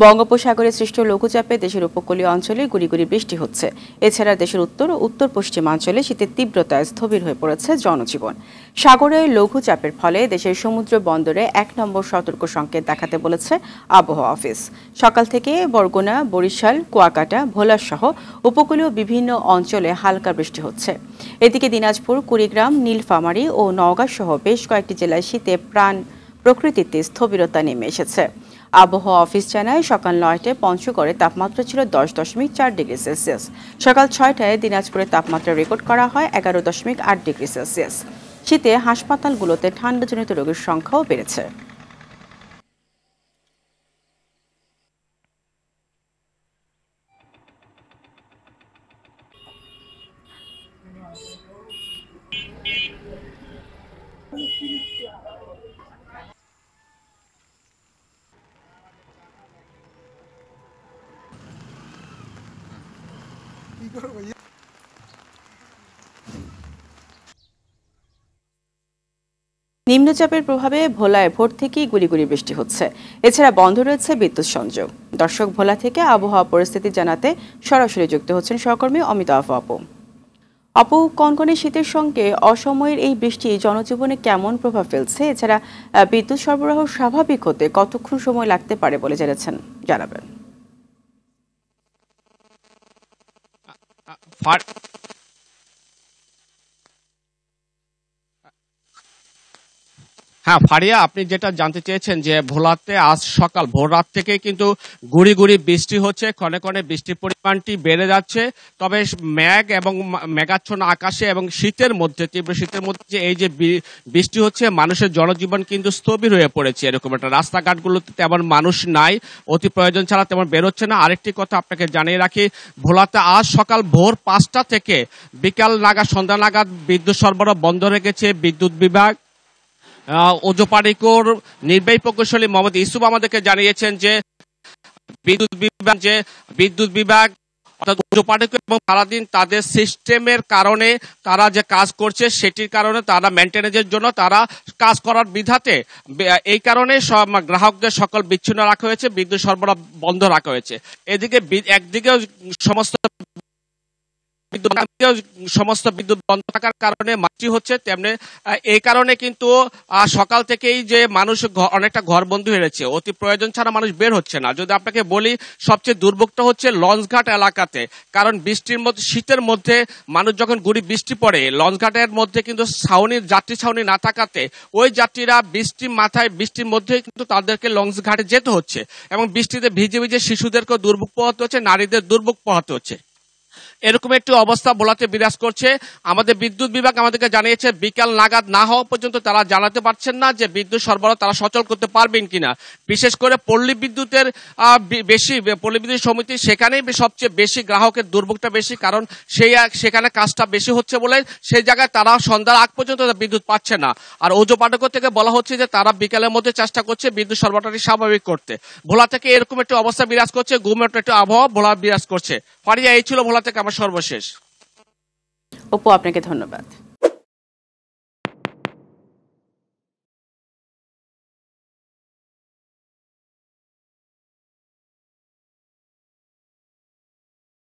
বঙ্গোপসাগরে সৃষ্ট লঘুচাপে দেশের উপকূলীয় অঞ্চলে গুড়ি গুড়ি বৃষ্টি হচ্ছে। এছাড়া দেশের উত্তর ও উত্তর পশ্চিমাঞ্চলে শীতের তীব্রতায় স্থবির হয়ে পড়েছে জনজীবন। সাগরে লঘুচাপের ফলে দেশের সমুদ্র বন্দরে ১ নম্বর সতর্ক সংকেত দেখাতে বলেছে আবহাওয়া অফিস। সকাল থেকে বরগুনা, বরিশাল, কুয়াকাটা, ভোলা সহ উপকূলীয় বিভিন্ন অঞ্চলে হালকা বৃষ্টি হচ্ছে। এদিকে দিনাজপুর, কুড়িগ্রাম, নীলফামারী ও নওগাঁ সহ বেশ কয়েকটি জেলায় শীতে প্রকৃতিতে স্থবিরতা নেমে এসেছে। আবহাওয়া অফিস জানায়, সকাল ৯টায় পঞ্চগড়ে তাপমাত্রা ছিল 10.4 ডিগ্রি সেলসিয়াস। সকাল ৬টায় দিনাজপুরে তাপমাত্রা রেকর্ড করা হয় 11.8 ডিগ্রি সেলসিয়াস। শীতে হাসপাতালগুলোতে ঠান্ডাজনিত রোগীর সংখ্যাও বেড়েছে। নিম্নচাপের প্রভাবে ভোলায় ভোর থেকেই গুড়ি গুড়ি বৃষ্টি হচ্ছে। এছাড়া বন্ধ রয়েছে বিদ্যুৎ সংযোগ। দর্শক, ভোলা থেকে আবহাওয়া পরিস্থিতি জানাতে সরাসরি যুক্ত হচ্ছেন সহকর্মী অমিতাভ আপু। কনকনে শীতের সঙ্গে অসময়ের এই বৃষ্টি জনজীবনে কেমন প্রভাব ফেলছে? এছাড়া বিদ্যুৎ সরবরাহ স্বাভাবিক হতে কতক্ষণ সময় লাগতে পারে বলে জানাবেন। হ্যাঁ ফারিয়া, আপনি যেটা জানতে চেয়েছেন যে ভোলাতে আজ সকাল ভোর রাত থেকে কিন্তু গুড়ি গুড়ি বৃষ্টি হচ্ছে, ক্ষণে ক্ষণে বৃষ্টির পরিমাণটি বেড়ে যাচ্ছে। তবে মেঘ এবং মেঘাচ্ছন্ন আকাশে এবং শীতের মধ্যে, তীব্র শীতের মধ্যে এই যে বৃষ্টি হচ্ছে, মানুষের জনজীবন কিন্তু স্থবির হয়ে পড়েছে। এরকম একটা রাস্তাঘাটগুলোতে তেমন মানুষ নাই, অতি প্রয়োজন ছাড়া তেমন বেরোচ্ছে না। আরেকটি কথা আপনাকে জানিয়ে রাখি, ভোলাতে আজ সকাল ভোর 5টা থেকে বিকাল নাগাদ, সন্ধ্যা নাগাদ বিদ্যুৎ সরবরাহ বন্ধ রেখেছে বিদ্যুৎ বিভাগ। ওজোপাড়িকোর নির্বাহী প্রকৌশলী মোহাম্মদ ইউসুফ আমাদেরকে জানিয়েছেন যে বিদ্যুৎ বিভাগ অর্থাৎ ওজোপাড়িকো এবং সারাদিন তাদের সিস্টেমের কারণে তারা যে কাজ করছে, সেটির কারণে তারা মেনটেন্যান্সের জন্য তারা কাজ করার বিধাতে এই কারণে গ্রাহকদের সকল বিচ্ছিন্ন রাখা হয়েছে, বিদ্যুৎ সরবরাহ বন্ধ রাখা হয়েছে। এদিকে একদিকে সমস্ত বিদ্যুৎ বন্ধ থাকার কারণে মাটি হচ্ছে, তেমনি এই কারণে কিন্তু সকাল থেকেই যে মানুষ অনেকটা ঘরবন্দি হয়েছে, অতি প্রয়োজন ছাড়া মানুষ বের হচ্ছে না। যদি আপনাকে বলি, সবচেয়ে দুর্ভোগটা হচ্ছে লঞ্চঘাট এলাকাতে, কারণ বৃষ্টির মধ্যে, শীতের মধ্যে মানুষ যখন গুড়ি বৃষ্টি পড়ে, লঞ্চঘাটের মধ্যে কিন্তু যাত্রী ছাউনি না থাকাতে ওই যাত্রীরা বৃষ্টির মধ্যে কিন্তু তাদেরকে লঞ্চঘাটে যেতে হচ্ছে এবং বৃষ্টিতে ভিজে ভিজে শিশুদেরকেও দুর্ভোগ পোহাতে হচ্ছে, নারীদের দুর্ভোগ পোহাতে হচ্ছে। এরকম একটি অবস্থা ভোলাতে বিরাজ করছে। আমাদের বিদ্যুৎ বিভাগ আমাদেরকে জানিয়েছে, বিকাল নাগাদ না হওয়া পর্যন্ত তারা জানাতে পারছেন না যে বিদ্যুৎ সরবরাহ তারা সচল করতে পারবেন কিনা। বিশেষ করে পল্লী বিদ্যুৎ সমিতি, সেখানেই সবচেয়ে বেশি গ্রাহকের দুর্ভোগটা বেশি, কারণ সেখানে কাজটা বেশি হচ্ছে বলে সেই জায়গায় তারা সন্ধ্যার আগ পর্যন্ত বিদ্যুৎ পাচ্ছে না। আর ওজোপাড়িকো থেকে বলা হচ্ছে যে তারা বিকালের মধ্যে চেষ্টা করছে বিদ্যুৎ সরবরাহটি স্বাভাবিক করতে। ভোলা থেকে এরকম একটি অবস্থা বিরাজ করছে, গুমোট একটি আবহাওয়া ভোলা বিরাজ করছে। ফারিয়া, এই ছিল ভোলা থেকে আমার সর্বশেষ। অপু, আপনাকে ধন্যবাদ।